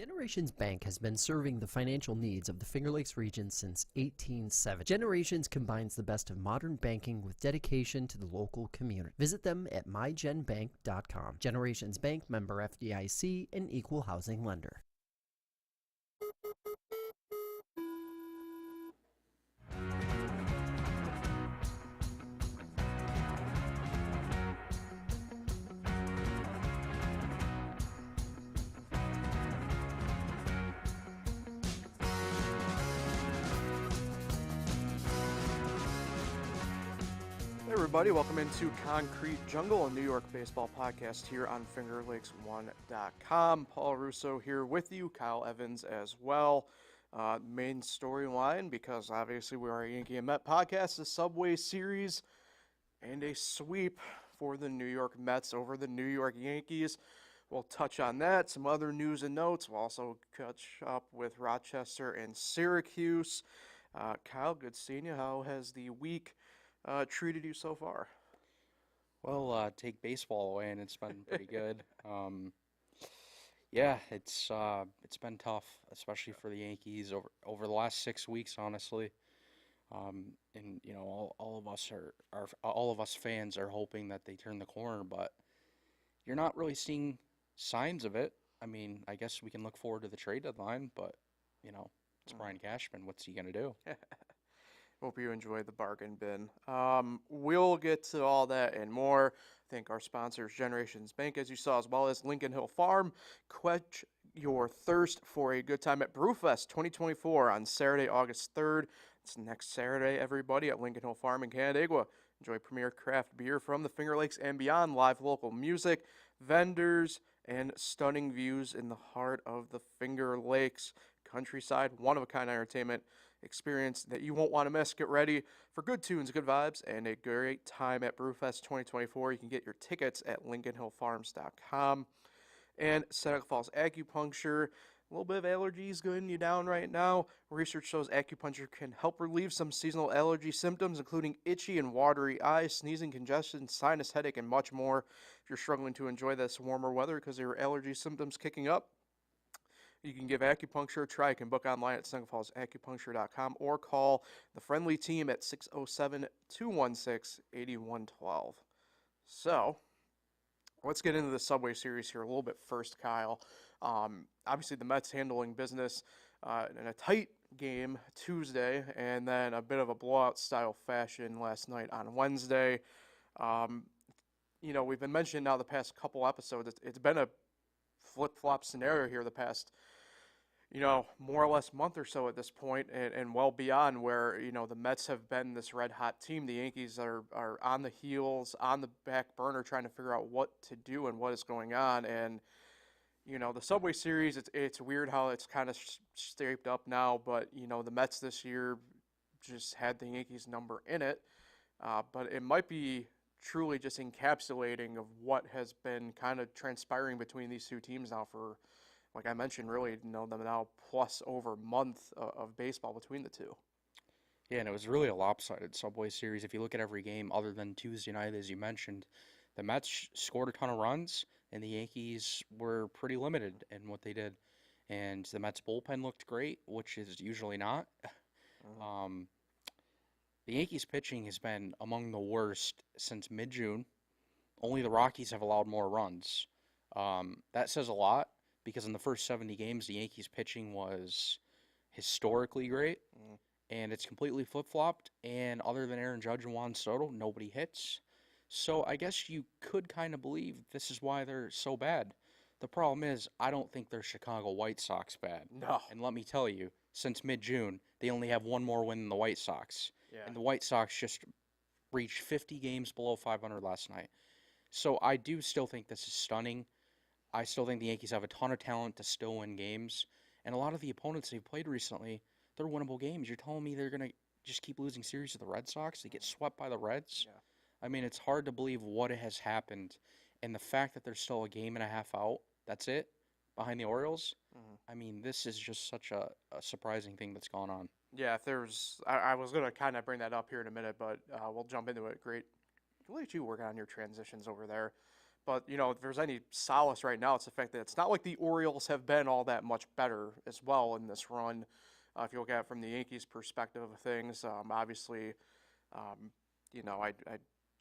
Generations Bank has been serving the financial needs of the Finger Lakes region since 1870. Generations combines the best of modern banking with dedication to the local community. Visit them at mygenbank.com. Generations Bank, member FDIC, and equal housing lender. Hey everybody, welcome into Concrete Jungle, a New York baseball podcast here on FingerLakes1.com. Paul Russo here with you, Kyle Evans as well. Main storyline, because obviously we are a Yankee and Met podcast, the Subway Series, and a sweep for the New York Mets over the New York Yankees. We'll touch on that, some other news and notes. We'll also catch up with Rochester and Syracuse. Kyle, good seeing you. How has the week treated you so far? Well, take baseball away, and it's been pretty good. Yeah, it's been tough, especially for the Yankees over the last 6 weeks, honestly. And you know, all of us fans are hoping that they turn the corner, but you're not really seeing signs of it. I mean, I guess we can look forward to the trade deadline, but you know, it's Brian Cashman. What's he gonna do? Hope you enjoyed the bargain bin. We'll get to all that and more. Thank our sponsors, Generations Bank, as you saw, as well as Lincoln Hill Farm. Quench your thirst for a good time at Brewfest 2024 on Saturday, August 3rd. It's next Saturday, everybody, at Lincoln Hill Farm in Canandaigua. Enjoy premier craft beer from the Finger Lakes and beyond, live local music, vendors, and stunning views in the heart of the Finger Lakes. Countryside, one-of-a-kind entertainment experience that you won't want to miss. Get ready for good tunes, good vibes, and a great time at Brewfest 2024. You can get your tickets at LincolnHillFarms.com. And Seneca Falls Acupuncture. A little bit of allergies going you down right now. Research shows acupuncture can help relieve some seasonal allergy symptoms, including itchy and watery eyes, sneezing, congestion, sinus headache, and much more. If you're struggling to enjoy this warmer weather because of your allergy symptoms kicking up, you can give acupuncture a try. You can book online at SenecaFallsAcupuncture.com or call the friendly team at 607-216-8112. So, let's get into the Subway Series here a little bit first, Kyle. Obviously, the Mets handling business in a tight game Tuesday, and then a bit of a blowout-style fashion last night on Wednesday. You know, we've been mentioning now the past couple episodes, it's been a flip-flop scenario here the past, you know, more or less month or so at this point, and well beyond, where, you know, the Mets have been this red-hot team. The Yankees are on the heels, on the back burner, trying to figure out what to do and what is going on. And, you know, the Subway Series, it's weird how it's kind of shaped up now, but, you know, the Mets this year just had the Yankees number in it. But it might be truly just encapsulating of what has been kind of transpiring between these two teams now for, like I mentioned, really, you know, them now plus over a month of baseball between the two. Yeah, and it was really a lopsided Subway Series. If you look at every game other than Tuesday night, as you mentioned, the Mets scored a ton of runs, and the Yankees were pretty limited in what they did. And the Mets bullpen looked great, which is usually not. The Yankees pitching has been among the worst since mid-June. Only the Rockies have allowed more runs. That says a lot, because in the first 70 games, the Yankees pitching was historically great, and it's completely flip-flopped, and other than Aaron Judge and Juan Soto, nobody hits. So I guess you could kind of believe this is why they're so bad. The problem is, I don't think they're Chicago White Sox bad. No. And let me tell you, since mid-June, they only have one more win than the White Sox. Yeah. And the White Sox just reached 50 games below 500 last night. So I do still think this is stunning. I still think the Yankees have a ton of talent to still win games. And a lot of the opponents they've played recently, they're winnable games. You're telling me they're going to just keep losing series to the Red Sox? They get swept by the Reds? Yeah. I mean, it's hard to believe what has happened. And the fact that they're still a game and a half out, that's it, behind the Orioles. I mean, this is just such a surprising thing that's gone on. Yeah, if there's, I was going to kind of bring that up here in a minute, but we'll jump into it. Great. Look at you working on your transitions over there. But, if there's any solace right now, it's the fact that it's not like the Orioles have been all that much better as well in this run. If you look at it from the Yankees' perspective of things, obviously, I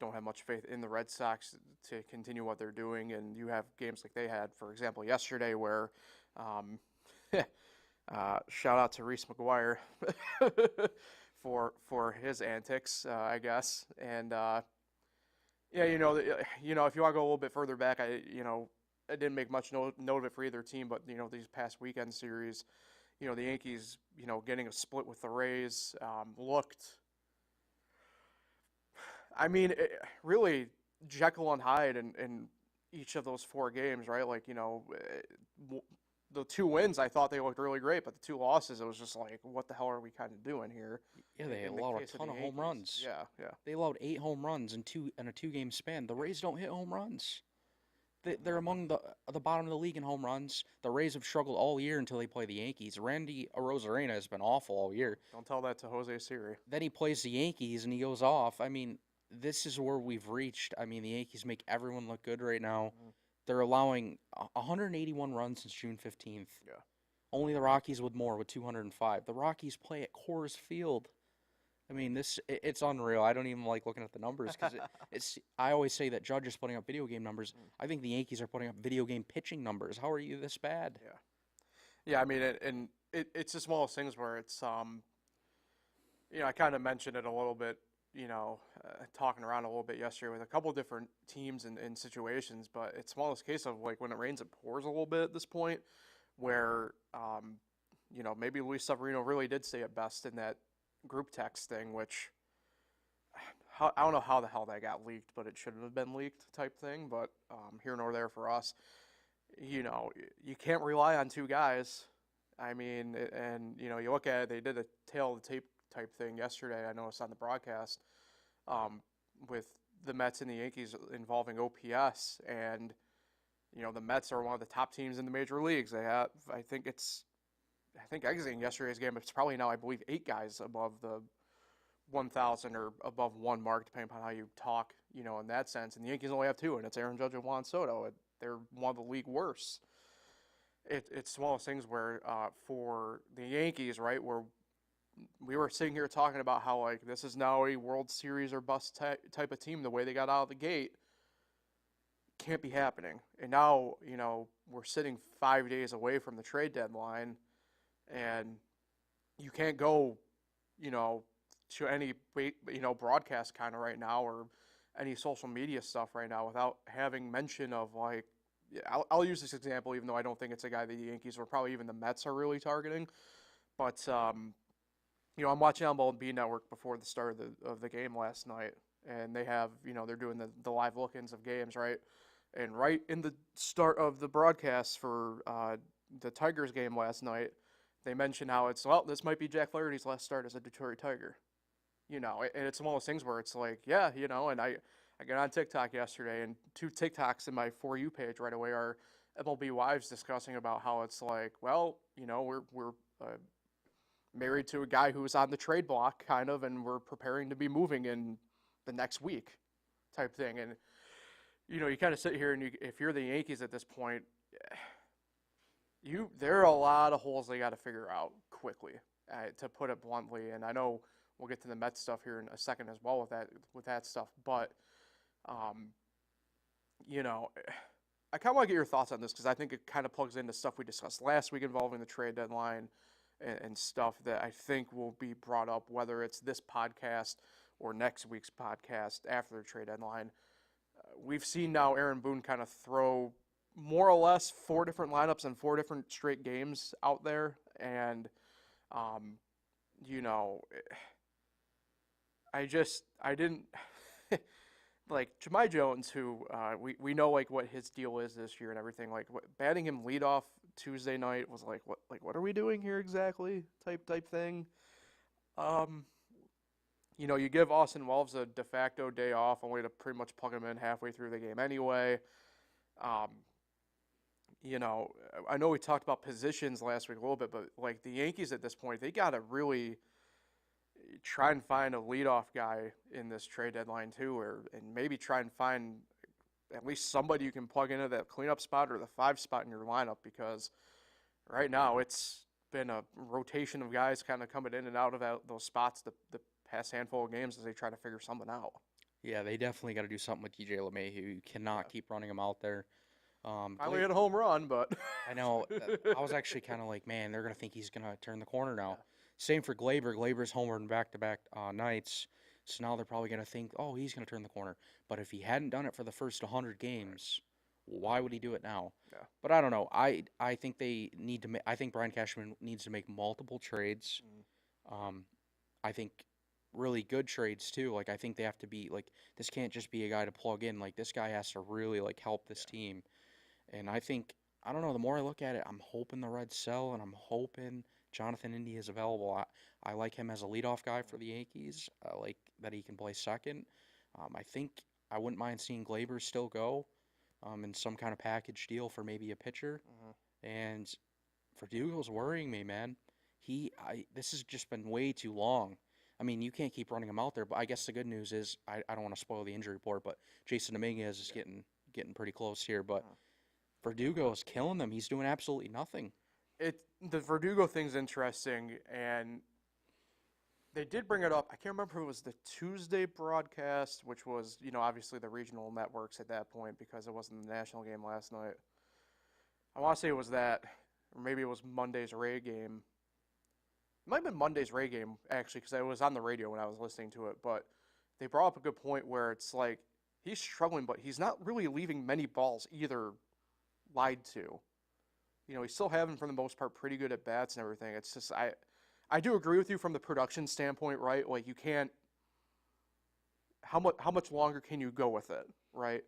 don't have much faith in the Red Sox to continue what they're doing. And you have games like they had, for example, yesterday where shout out to Reese McGuire for his antics, I guess. And yeah, if you want to go a little bit further back, I didn't make much note of it for either team, but these past weekend series, the Yankees, getting a split with the Rays, looked. I mean, really Jekyll and Hyde in each of those 4 games, right? Like, the 2 wins, I thought they looked really great, but the 2 losses, it was just like, what the hell are we kind of doing here? Yeah, they allowed a ton of home runs. Yeah. They allowed 8 home runs in a 2-game span. The Rays don't hit home runs. They're among the bottom of the league in home runs. The Rays have struggled all year until they play the Yankees. Randy Arozarena has been awful all year. Don't tell that to Jose Siri. Then he plays the Yankees and he goes off. I mean, this is where we've reached. I mean, the Yankees make everyone look good right now. Mm-hmm. They're allowing 181 runs since June 15th. Yeah. Only the Rockies with 205. The Rockies play at Coors Field. I mean, it's unreal. I don't even like looking at the numbers because I always say that Judge is putting up video game numbers. I think the Yankees are putting up video game pitching numbers. How are you this bad? Yeah. Yeah, I mean, it's just one of those things where it's, I kind of mentioned it a little bit, talking around a little bit yesterday with a couple different teams and situations, but it's one of those cases of like when it rains, it pours a little bit at this point where, maybe Luis Severino really did say it best in that group text thing, which I don't know how the hell that got leaked, but it shouldn't have been leaked type thing. But here nor there for us, you can't rely on 2 guys. I mean, and you look at it, they did a tail of the tape type thing yesterday. I noticed on the broadcast with the Mets and the Yankees involving OPS, and the Mets are one of the top teams in the major leagues. They have, I think exiting yesterday's game, it's probably now, I believe, 8 guys above the 1,000 or above 1 mark, depending upon how you talk, in that sense. And the Yankees only have 2, and it's Aaron Judge and Juan Soto. They're one of the league worst. It's one of those things where for the Yankees, right, where we were sitting here talking about how, like, this is now a World Series or bust type of team, the way they got out of the gate can't be happening. And now, we're sitting 5 days away from the trade deadline, and you can't go, to any, broadcast kind of right now or any social media stuff right now without having mention of, like, I'll use this example, even though I don't think it's a guy that the Yankees or probably even the Mets are really targeting. But, I'm watching MLB Network before the start of the game last night, and they have, they're doing the live look-ins of games, right? And right in the start of the broadcast for the Tigers game last night, they mentioned how this might be Jack Flaherty's last start as a Detroit Tiger. And it's one of those things where it's like, yeah, and I got on TikTok yesterday, and 2 TikToks in my For You page right away are MLB wives discussing about how it's like, well, we're married to a guy who's on the trade block, kind of, and we're preparing to be moving in the next week type thing. And, you kind of sit here, and if you're the Yankees at this point, there are a lot of holes they got to figure out quickly, to put it bluntly. And I know we'll get to the Mets stuff here in a second as well with that stuff. But, I kind of want to get your thoughts on this because I think it kind of plugs into stuff we discussed last week involving the trade deadline and stuff that I think will be brought up, whether it's this podcast or next week's podcast after the trade deadline. We've seen now Aaron Boone kind of throw more or less 4 different lineups and 4 different straight games out there. And, I didn't like Jahmai Jones, who we know like what his deal is this year and everything. Like batting him leadoff Tuesday night was like what are we doing here exactly? Type thing. You give Austin Wells a de facto day off, only to pretty much plug him in halfway through the game anyway. I know we talked about positions last week a little bit, but like the Yankees at this point, they got to really try and find a leadoff guy in this trade deadline too, and maybe try and find at least somebody you can plug into that cleanup spot or the 5 spot in your lineup, because right now it's been a rotation of guys kind of coming in and out of those spots the past handful of games as they try to figure something out. Yeah, they definitely got to do something with DJ LeMahieu. You cannot keep running him out there. Finally hit a home run, but I know. I was actually kind of like, man, they're going to think he's going to turn the corner now. Same for Glaber. Glaber's homered in back-to-back nights, so now they're probably going to think, oh, he's going to turn the corner. But if he hadn't done it for the first 100 games, why would he do it now? Yeah. But I don't know. I think they need to. I think Brian Cashman needs to make multiple trades. I think really good trades too. Like I think they have to be like this can't just be a guy to plug in. Like this guy has to really like help this team. And I think I don't know. The more I look at it, I'm hoping the Reds sell, and I'm hoping Jonathan India is available. I like him as a leadoff guy for the Yankees. I like that he can play second. I think I wouldn't mind seeing Glaber still go in some kind of package deal for maybe a pitcher. And Verdugo's worrying me, man. This has just been way too long. I mean, you can't keep running him out there, but I guess the good news is I don't want to spoil the injury report, but Jason Dominguez is getting pretty close here. But Verdugo is killing them. He's doing absolutely nothing. The Verdugo thing's interesting, and they did bring it up. I can't remember if it was the Tuesday broadcast, which was, obviously the regional networks at that point because it wasn't the national game last night. I want to say it was that, or maybe it was Monday's Ray game. It might have been Monday's Ray game, actually, because I was on the radio when I was listening to it. But they brought up a good point where it's like he's struggling, but he's not really leaving many balls either lied to. He's still having, for the most part, pretty good at bats and everything. It's just I do agree with you from the production standpoint, right? Like you can't. How much longer can you go with it, right?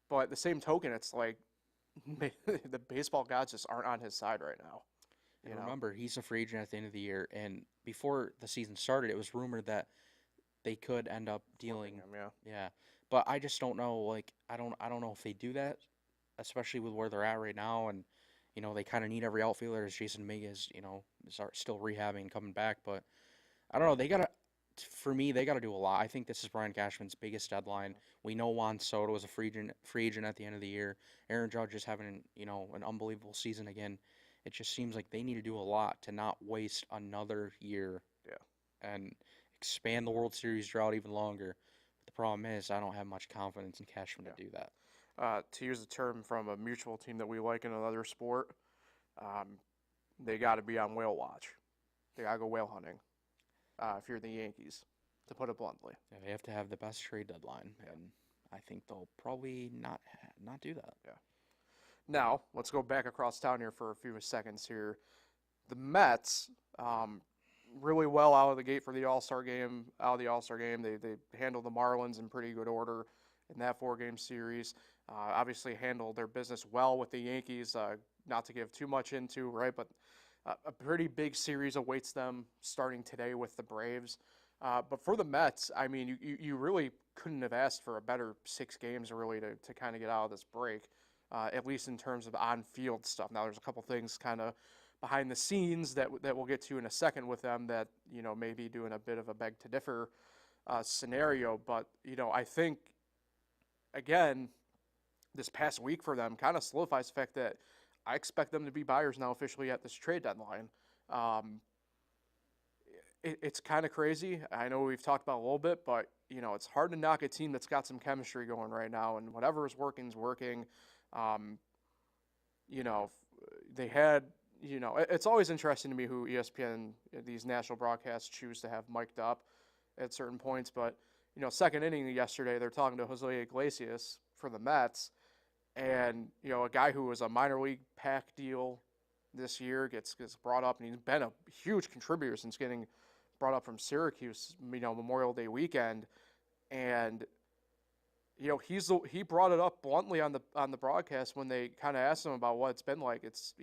But at the same token, it's like the baseball gods just aren't on his side right now. And remember, he's a free agent at the end of the year, and before the season started, it was rumored that they could end up dealing him, yeah. But I just don't know. Like I don't know if they do that, especially with where they're at right now, and they kind of need every outfielder as Jason Dominguez, is still rehabbing and coming back. But I don't know. For me, they got to do a lot. I think this is Brian Cashman's biggest deadline. We know Juan Soto is a free agent at the end of the year. Aaron Judge is having an unbelievable season again. It just seems like they need to do a lot to not waste another year. And expand the World Series drought even longer. But the problem is I don't have much confidence in Cashman to do that. To use a term from a mutual team that we like in another sport, they got to be on whale watch. They got to go whale hunting if you're the Yankees, to put it bluntly. Yeah, they have to have the best trade deadline, and I think they'll probably not do that. Yeah. Now, let's go back across town here for a few seconds here. The Mets, really well out of the gate for the All-Star game. They handled the Marlins in pretty good order in that 4-game series. Obviously handled their business well with the Yankees, not to give too much into, right? But a pretty big series awaits them starting today with the Braves. But for the Mets, I mean, you really couldn't have asked for a better 6 games, really, to kind of get out of this break, at least in terms of on-field stuff. Now, there's a couple things kind of behind the scenes that we'll get to in a second with them that, may be doing a bit of a beg to differ scenario. But, I think, again, this past week for them kind of solidifies the fact that I expect them to be buyers now officially at this trade deadline. It's kind of crazy. I know we've talked about it a little bit, but, it's hard to knock a team that's got some chemistry going right now, and whatever is working is working. They had, it's always interesting to me who ESPN, these national broadcasts, choose to have mic'd up at certain points, but, second inning yesterday, they're talking to Jose Iglesias for the Mets, and, a guy who was a minor league pack deal this year gets brought up, and he's been a huge contributor since getting brought up from Syracuse, Memorial Day weekend, and he brought it up bluntly on the broadcast when they kind of asked him about what it's been like. It's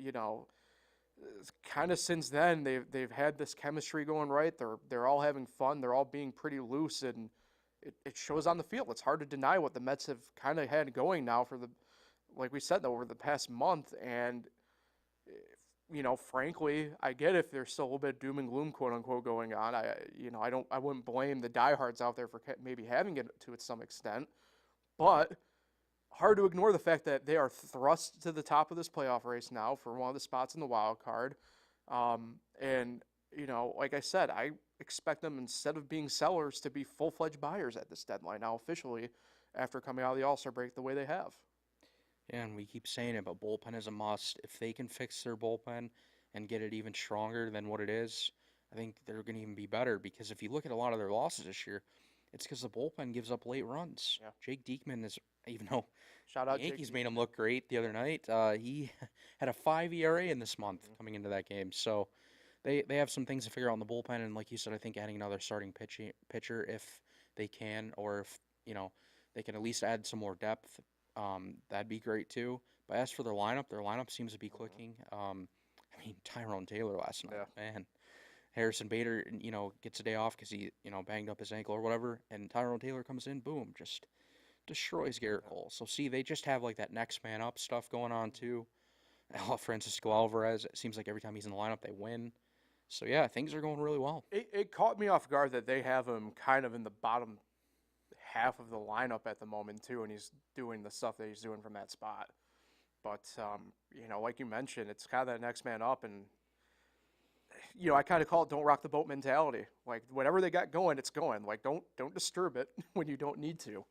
kind of since then they've had this chemistry going right. They're all having fun. They're all being pretty loose, and it shows on the field. It's hard to deny what the Mets have kind of had going now for like we said, over the past month. And frankly, I get if there's still a little bit of doom and gloom, quote unquote, going on. I wouldn't blame the diehards out there for maybe having it to some extent, but hard to ignore the fact that they are thrust to the top of this playoff race now for one of the spots in the wild card. And, like I said, I expect them, instead of being sellers, to be full-fledged buyers at this deadline now officially after coming out of the All-Star break the way they have. Yeah, and we keep saying it, but bullpen is a must. If they can fix their bullpen and get it even stronger than what it is, I think they're going to even be better. Because if you look at a lot of their losses this year, it's because the bullpen gives up late runs. Yeah. Jake Diekman is, even though Shout the out Yankees Jake made him look great the other night, he had a 5 ERA in this month coming into that game. So they have some things to figure out in the bullpen. And like you said, I think adding another starting pitcher if they can, or if, they can at least add some more depth, that'd be great too. But as for their lineup seems to be clicking. Tyrone Taylor last night, man. Harrison Bader, gets a day off because he, banged up his ankle or whatever, and Tyrone Taylor comes in, boom, just destroys Garrett Cole. So see, they just have like that next man up stuff going on too. Francisco Alvarez, it seems like every time he's in the lineup, they win. So yeah, things are going really well. It caught me off guard that they have him kind of in the bottom half of the lineup at the moment too, and he's doing the stuff that he's doing from that spot. But like you mentioned, it's kind of that next man up, and I kind of call it don't rock the boat mentality. Like whatever they got going, it's going. Like don't disturb it when you don't need to.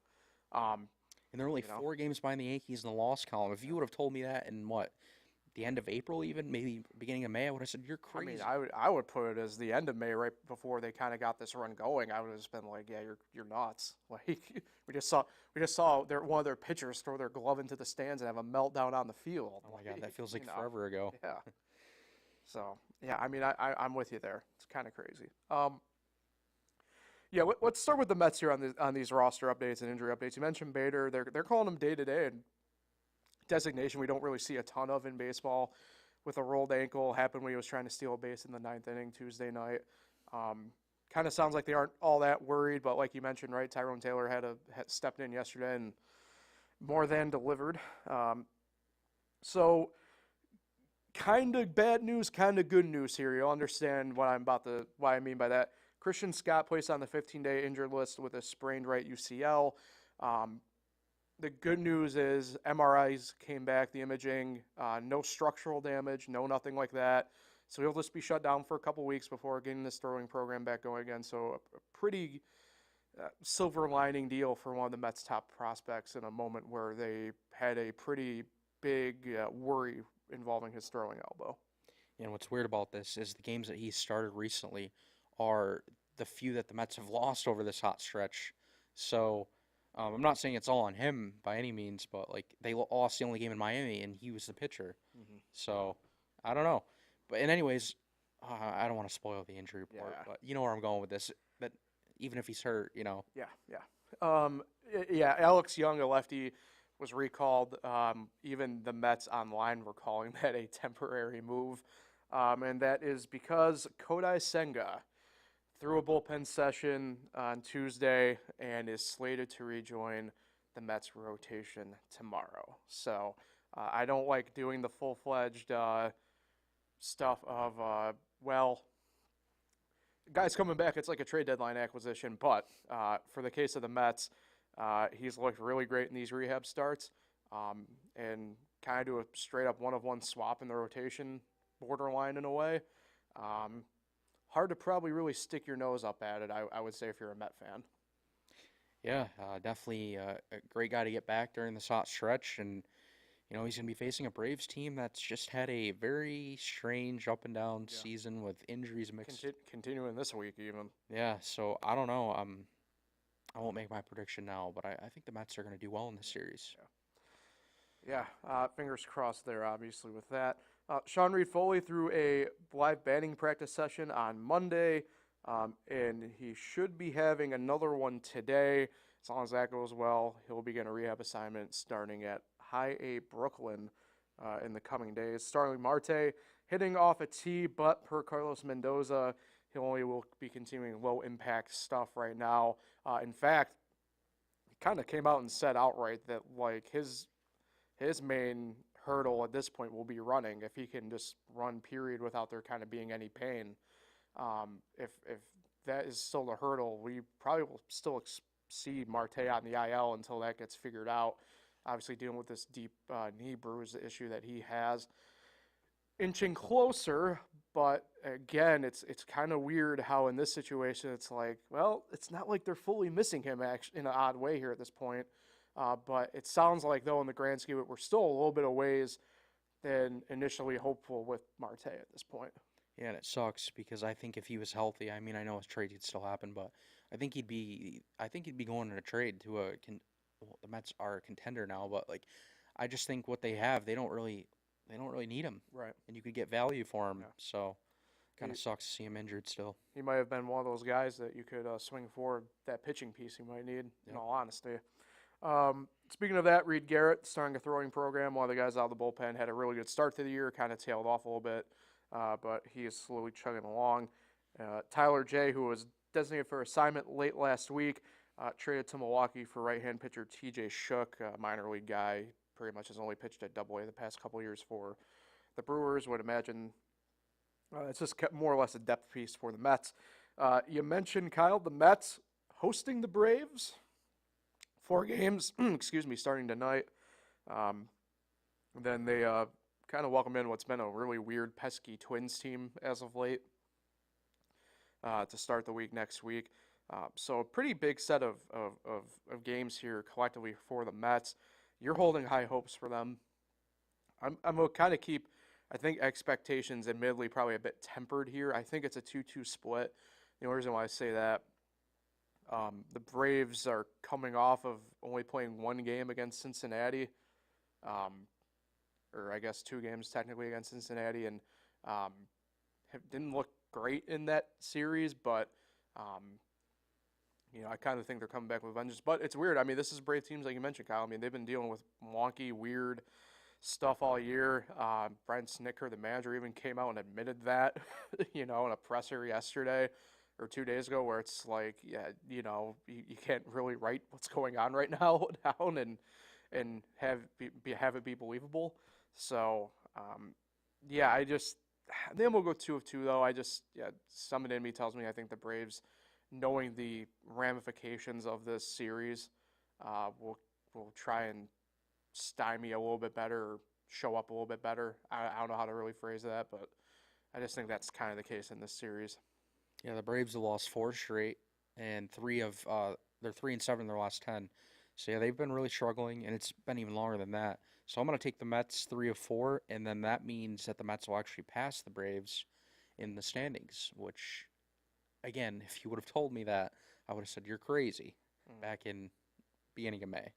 And they're only 4 games behind the Yankees in the loss column. If you would have told me that in the end of April, even maybe beginning of May, I would have said you're crazy. I would put it as the end of May, right before they kind of got this run going. I would have just been like, yeah, you're nuts. Like we just saw one of their pitchers throw their glove into the stands and have a meltdown on the field. Oh my God, that feels like forever ago. Yeah. So yeah, I'm with you there. It's kind of crazy. Yeah, let's start with the Mets here on these roster updates and injury updates. You mentioned Bader. They're calling him day to day, and designation we don't really see a ton of in baseball, with a rolled ankle. Happened when he was trying to steal a base in the 9th inning Tuesday night. Kind of sounds like they aren't all that worried, but like you mentioned, right, Tyrone Taylor had stepped in yesterday and more than delivered. So kind of bad news, kind of good news here. You'll understand what I mean by that. Christian Scott placed on the 15-day injured list with a sprained right UCL. The good news is MRIs came back, the imaging, no structural damage, nothing like that. So he'll just be shut down for a couple weeks before getting this throwing program back going again. So a pretty silver lining deal for one of the Mets' top prospects in a moment where they had a pretty big worry involving his throwing elbow. And what's weird about this is the games that he started recently are the few that the Mets have lost over this hot stretch. So I'm not saying it's all on him by any means, but like they lost the only game in Miami, and he was the pitcher. Mm-hmm. So I don't know. But anyways, I don't want to spoil the injury report, but you know where I'm going with this. But even if he's hurt, Yeah, Alex Young, a lefty, was recalled. Even the Mets online were calling that a temporary move. And that is because Kodai Senga threw a bullpen session on Tuesday and is slated to rejoin the Mets rotation tomorrow. So I don't like doing the full-fledged stuff of, guys coming back, it's like a trade deadline acquisition. But for the case of the Mets, he's looked really great in these rehab starts, and kind of do a straight-up one-of-one swap in the rotation, borderline in a way. Hard to probably really stick your nose up at it, I would say, if you're a Met fan. Yeah, definitely a great guy to get back during this hot stretch. And, he's going to be facing a Braves team that's just had a very strange up-and-down season with injuries mixed. Continuing this week, even. Yeah, so I don't know. I won't make my prediction now, but I think the Mets are going to do well in this series. Yeah, fingers crossed there, obviously, with that. Sean Reed-Foley threw a live batting practice session on Monday, and he should be having another one today. As long as that goes well, he'll begin a rehab assignment starting at High A Brooklyn in the coming days. Starling Marte hitting off a tee, but per Carlos Mendoza, he only will be continuing low-impact stuff right now. In fact, he kind of came out and said outright that like his main hurdle at this point will be running. If he can just run, period, without there kind of being any pain. If that is still the hurdle, we probably will still see Marte on the IL until that gets figured out. obviously dealing with this deep knee bruise issue that he has. Inching closer, but again, it's kind of weird how in this situation it's like, well, it's not like they're fully missing him in an odd way here at this point. But it sounds like, though, in the grand scheme, we're still a little bit of ways than initially hopeful with Marte at this point. Yeah, and it sucks because I think if he was healthy, I mean, I know his trade could still happen, but I think he'd be going in a trade to well, the Mets are a contender now, but like, I just think what they have, they don't really need him, Right. and you could get value for him. Yeah. So, kind of sucks to see him injured still. He might have been one of those guys that you could swing for that pitching piece he might need, in all honesty. Speaking of that, Reed Garrett starting a throwing program. One of the guys out of the bullpen had a really good start to the year, kind of tailed off a little bit, but he is slowly chugging along. Tyler J., who was designated for assignment late last week, traded to Milwaukee for right-hand pitcher T.J. Shook, a minor league guy. Pretty much has only pitched at Double-A the past couple years for the Brewers. Would imagine it's just more or less a depth piece for the Mets. You mentioned, Kyle, the Mets hosting the Braves. 4 games, starting tonight. Then they kind of welcome in what's been a really weird, pesky Twins team as of late to start the week next week. So a pretty big set of games here collectively for the Mets. You're holding high hopes for them. I'm going to kind of keep, I think, expectations admittedly probably a bit tempered here. I think it's a 2-2 split. The only reason why I say that, the Braves are coming off of only playing 1 game against Cincinnati, or I guess 2 games technically against Cincinnati, and didn't look great in that series, but I kind of think they're coming back with vengeance. But it's weird. I mean, this is Brave teams like you mentioned, Kyle. I mean, they've been dealing with wonky, weird stuff all year. Brian Snitker, the manager, even came out and admitted that, in a presser yesterday or 2 days ago, where it's like, yeah, you can't really write what's going on right now down and have it be believable. So, I think we'll go 2 of 2 though. Something in me tells me I think the Braves, knowing the ramifications of this series, will try and stymie a little bit better, or show up a little bit better. I don't know how to really phrase that, but I just think that's kind of the case in this series. Yeah, the Braves have lost 4 straight, and they're 3-7 in their last 10. So yeah, they've been really struggling, and it's been even longer than that. So I'm going to take the Mets 3 of 4, and then that means that the Mets will actually pass the Braves in the standings, which, again, if you would have told me that, I would have said you're crazy back in beginning of May.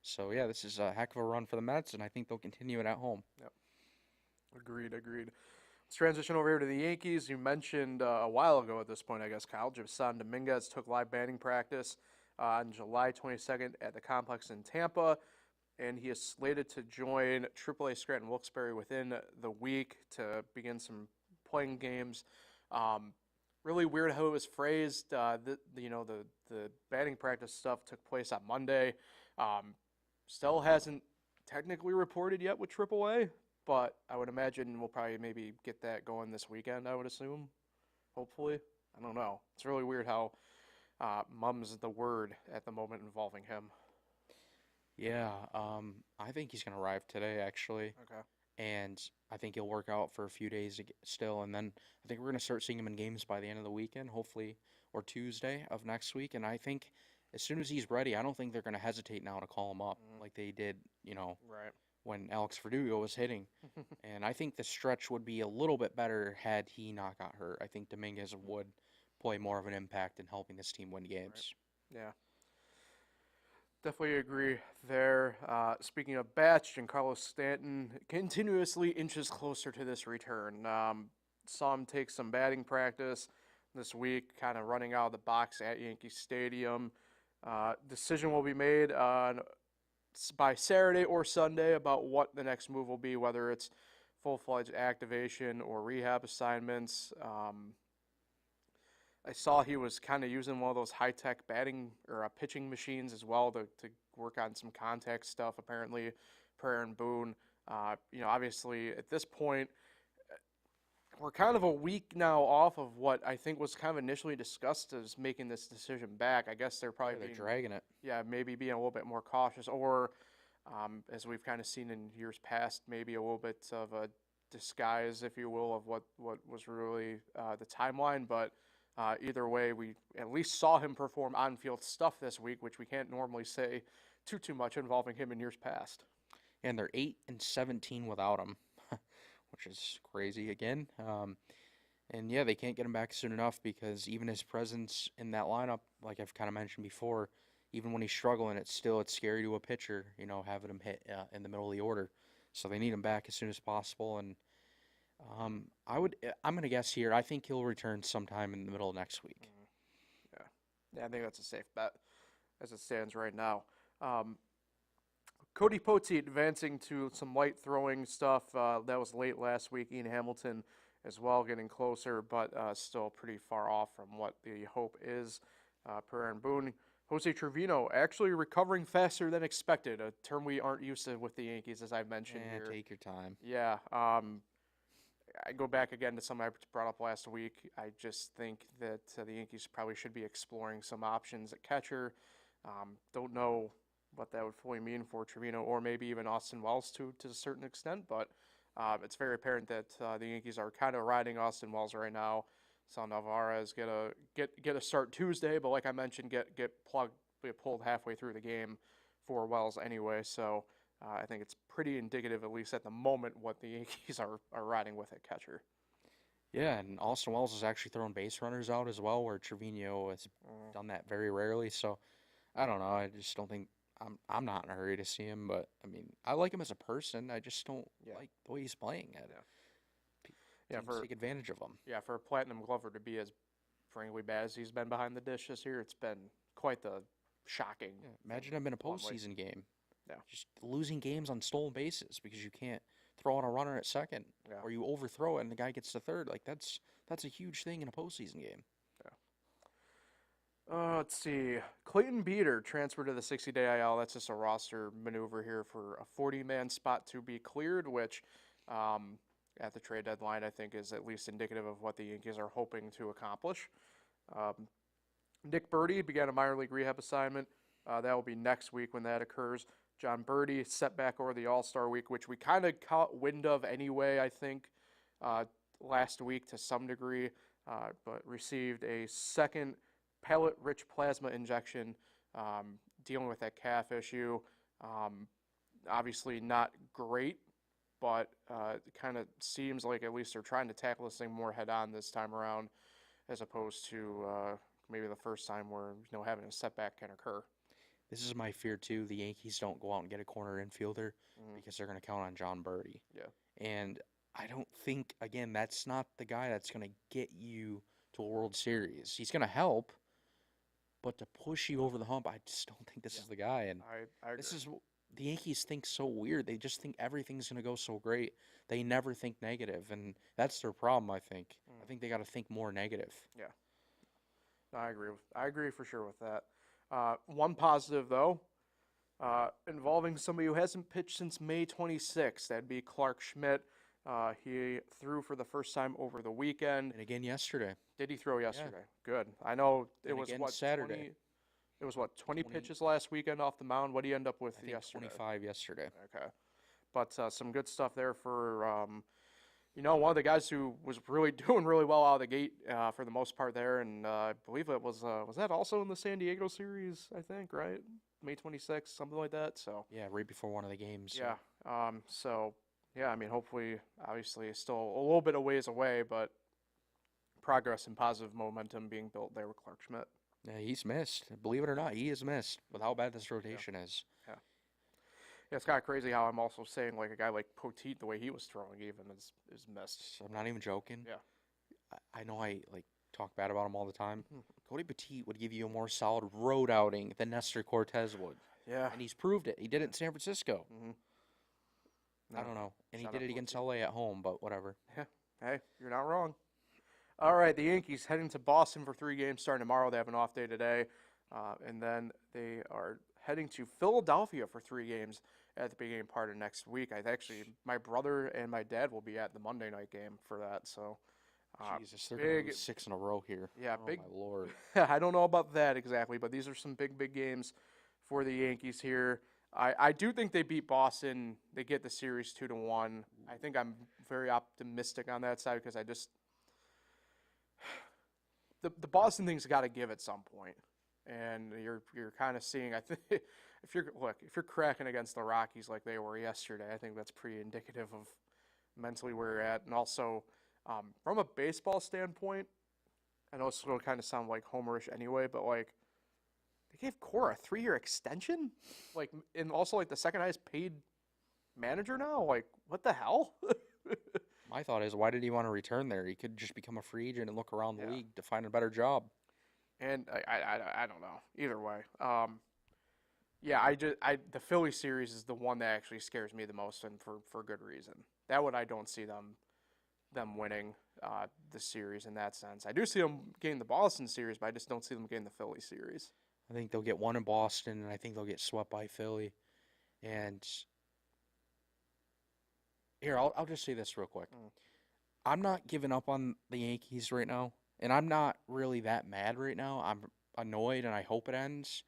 So yeah, this is a heck of a run for the Mets, and I think they'll continue it at home. Yep. Agreed. Let's transition over here to the Yankees. You mentioned a while ago at this point, I guess, Kyle, Jason Dominguez took live batting practice on July 22nd at the complex in Tampa, and he is slated to join AAA Scranton Wilkes-Barre within the week to begin some playing games. Really weird how it was phrased. The batting practice stuff took place on Monday. Still hasn't technically reported yet with AAA, but I would imagine we'll probably maybe get that going this weekend, I would assume. Hopefully. I don't know. It's really weird how mum's the word at the moment involving him. Yeah, I think he's going to arrive today, actually. Okay. And I think he'll work out for a few days still, and then I think we're going to start seeing him in games by the end of the weekend, hopefully, or Tuesday of next week. And I think as soon as he's ready, I don't think they're going to hesitate now to call him up like they did, Right. when Alex Verdugo was hitting. And I think the stretch would be a little bit better had he not got hurt. I think Dominguez would play more of an impact in helping this team win games. Right. Yeah. Definitely agree there. Speaking of bats, Giancarlo Stanton continuously inches closer to this return. Saw him take some batting practice this week, kind of running out of the box at Yankee Stadium. Decision will be made by Saturday or Sunday about what the next move will be, whether it's full-fledged activation or rehab assignments. I saw he was kind of using one of those high-tech batting or pitching machines as well to work on some contact stuff, apparently, per Aaron Boone. Obviously, at this point, we're kind of a week now off of what I think was kind of initially discussed as making this decision back. I guess they're probably They're dragging it. Yeah, maybe being a little bit more cautious, or as we've kind of seen in years past, maybe a little bit of a disguise, if you will, of what was really the timeline. But either way, we at least saw him perform on-field stuff this week, which we can't normally say too much involving him in years past. And they're 8-17 without him, which is crazy again. And yeah, they can't get him back soon enough because even his presence in that lineup, like I've kind of mentioned before, even when he's struggling, it's scary to a pitcher, having him hit in the middle of the order. So they need him back as soon as possible. And I'm gonna guess here, I think he'll return sometime in the middle of next week. Yeah, I think that's a safe bet as it stands right now. Cody Poteet advancing to some light throwing stuff. That was late last week. Ian Hamilton as well getting closer, but still pretty far off from what the hope is per Aaron Boone. Jose Trevino actually recovering faster than expected, a term we aren't used to with the Yankees, as I mentioned here. Take your time. Yeah. I go back again to something I brought up last week. I just think that the Yankees probably should be exploring some options at catcher. Don't know what that would fully mean for Trevino or maybe even Austin Wells to a certain extent, but it's very apparent that the Yankees are kind of riding Austin Wells right now. Saw Narvaez get a start Tuesday, but like I mentioned, get pulled halfway through the game for Wells anyway. So I think it's pretty indicative, at least at the moment, what the Yankees are riding with at catcher. Yeah, and Austin Wells has actually thrown base runners out as well, where Trevino has done that very rarely. So I don't know. I just don't think I'm not in a hurry to see him, but I mean, I like him as a person. I just don't like the way he's playing. Take advantage of him. Yeah, for a Platinum Glover to be as frankly bad as he's been behind the dish this year, it's been quite the shocking. Yeah, imagine him in a postseason game. Yeah, just losing games on stolen bases because you can't throw on a runner at second, or you overthrow it and the guy gets to third. Like that's a huge thing in a postseason game. Let's see. Clayton Beater transferred to the 60-day IL. That's just a roster maneuver here for a 40-man spot to be cleared, which at the trade deadline I think is at least indicative of what the Yankees are hoping to accomplish. Nick Birdie began a minor league rehab assignment. That will be next week when that occurs. John Birdie set back over the All-Star week, which we kind of caught wind of anyway, I think, last week to some degree, but received a second pellet-rich plasma injection, dealing with that calf issue. Obviously not great, but it kind of seems like at least they're trying to tackle this thing more head-on this time around, as opposed to maybe the first time where having a setback can occur. This is my fear too. The Yankees don't go out and get a corner infielder because they're going to count on John Birdie. Yeah, and I don't think, again, that's not the guy that's going to get you to a World Series. He's going to help. But to push you over the hump, I just don't think this is the guy. And I agree. this is the Yankees think so weird. They just think everything's going to go so great. They never think negative, and that's their problem. I think. I think they got to think more negative. Yeah, no, I agree for sure with that. One positive though, involving somebody who hasn't pitched since May 26th. That'd be Clark Schmidt. He threw for the first time over the weekend. And again yesterday. Did he throw yesterday? Yeah. Good. I know it was Saturday. 20 pitches last weekend off the mound. What did he end up with yesterday? 25 yesterday. Okay. But some good stuff there for, one of the guys who was really doing really well out of the gate for the most part there. And I believe it was that also in the San Diego series, I think, right? May 26th, something like that. So yeah, right before one of the games. Yeah. Yeah, I mean, hopefully, obviously, it's still a little bit of ways away, but progress and positive momentum being built there with Clark Schmidt. Yeah, he's missed. Believe it or not, he is missed with how bad this rotation is. Yeah, it's kind of crazy how I'm also saying like a guy like Poteet, the way he was throwing even is missed. So I'm not even joking. Yeah. I know I talk bad about him all the time. Cody Poteet would give you a more solid road outing than Nestor Cortez would. Yeah. And he's proved it. He did it in San Francisco. No, I don't know. And he did it against LA at home, but whatever. Yeah. Hey, you're not wrong. All right, the Yankees heading to Boston for 3 games starting tomorrow. They have an off day today. And then they are heading to Philadelphia for 3 games at the beginning part of next week. My brother and my dad will be at the Monday night game for that. So, Jesus, they're going to lose 6 in a row here. Yeah, oh, my Lord. I don't know about that exactly, but these are some big games for the Yankees here. I do think they beat Boston. They get the series 2-1. I think I'm very optimistic on that side because I just the Boston thing's got to give at some point, and you're kind of seeing. I think if you're cracking against the Rockies like they were yesterday, I think that's pretty indicative of mentally where you're at, and also from a baseball standpoint, I know it's going to kind of sound like homerish anyway, but like they gave Cora a 3-year extension, like, and also like the second highest paid manager now. Like, what the hell? My thought is, why did he want to return there? He could just become a free agent and look around the league to find a better job. And I don't know. Either way, yeah, the Philly series is the one that actually scares me the most, and for good reason. That one I don't see them winning the series in that sense. I do see them getting the Boston series, but I just don't see them getting the Philly series. I think they'll get one in Boston, and I think they'll get swept by Philly. And here, I'll just say this real quick. I'm not giving up on the Yankees right now, and I'm not really that mad right now. I'm annoyed, and I hope it ends.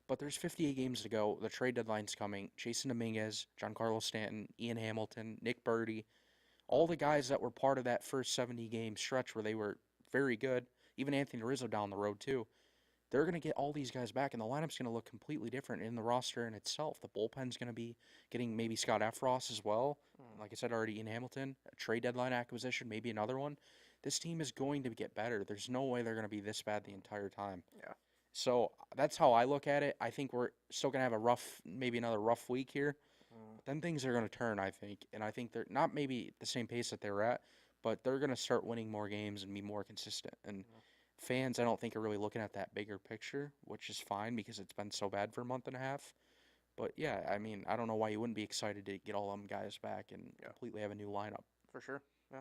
But there's 58 games to go. The trade deadline's coming. Jason Dominguez, Giancarlo Stanton, Ian Hamilton, Nick Birdy, all the guys that were part of that first 70-game stretch where they were very good, even Anthony Rizzo down the road too, they're going to get all these guys back, and the lineup's going to look completely different in the roster in itself. The bullpen's going to be getting maybe Scott Efros as well. Like I said already, Ian Hamilton, a trade deadline acquisition, maybe another one. This team is going to get better. There's no way they're going to be this bad the entire time. Yeah. So that's how I look at it. I think we're still going to have maybe another rough week here. But then things are going to turn, I think. And I think they're not maybe at the same pace that they were at, but they're going to start winning more games and be more consistent. And fans, I don't think, are really looking at that bigger picture, which is fine because it's been so bad for a month and a half. But, yeah, I mean, I don't know why you wouldn't be excited to get all them guys back and completely have a new lineup. For sure, yeah.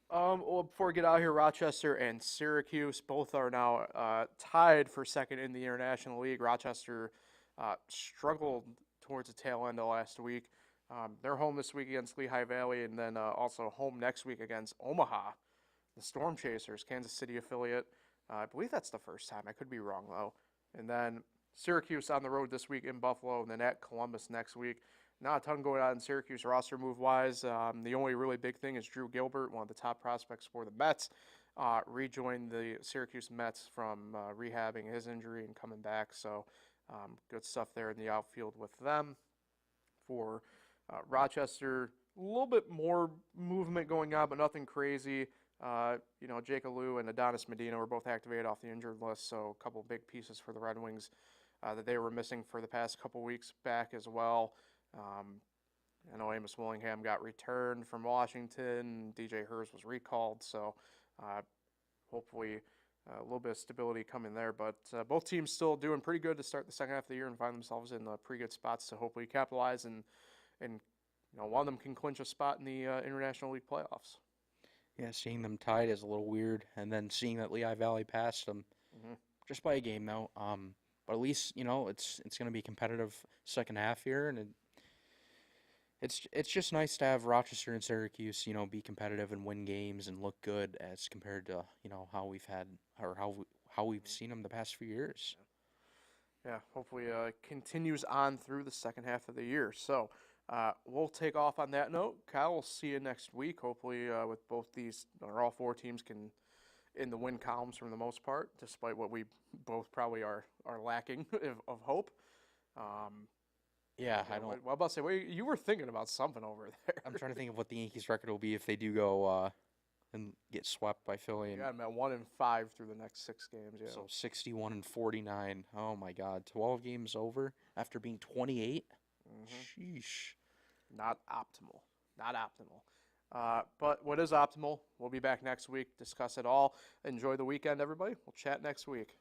Well, before we get out here, Rochester and Syracuse both are now tied for second in the International League. Rochester struggled towards the tail end of last week. They're home this week against Lehigh Valley, and then also home next week against Omaha, the Storm Chasers, Kansas City affiliate. I believe that's the first time. I could be wrong, though. And then Syracuse on the road this week in Buffalo, and then at Columbus next week. Not a ton going on in Syracuse roster move-wise. The only really big thing is Drew Gilbert, one of the top prospects for the Mets, rejoined the Syracuse Mets from rehabbing his injury and coming back. So good stuff there in the outfield with them. For Rochester, a little bit more movement going on, but nothing crazy. Jake Alou and Adonis Medina were both activated off the injured list, so a couple big pieces for the Red Wings that they were missing for the past couple weeks back as well. I know Amos Willingham got returned from Washington. DJ Hers was recalled, so hopefully a little bit of stability coming there. But both teams still doing pretty good to start the second half of the year and find themselves in pretty good spots to hopefully capitalize and one of them can clinch a spot in the International League playoffs. Yeah, seeing them tied is a little weird, and then seeing that Lehigh Valley passed them just by a game, though. But at least it's going to be competitive second half here, and it's just nice to have Rochester and Syracuse, be competitive and win games and look good as compared to how we've had or how we've seen them the past few years. Yeah, hopefully continues on through the second half of the year. So we'll take off on that note. Kyle, we'll see you next week. Hopefully with both these or all four teams can in the win columns for the most part, despite what we both probably are lacking of hope. Yeah, I don't. Well, I'm about to say, you were thinking about something over there. I'm trying to think of what the Yankees' record will be if they do go and get swept by Philly. Yeah, I'm at 1-5 through the next 6 games. Yeah. So 61-49. Oh my God, 12 games over after being 28. Sheesh. Not optimal. Not optimal. But what is optimal? We'll be back next week. Discuss it all. Enjoy the weekend, everybody. We'll chat next week.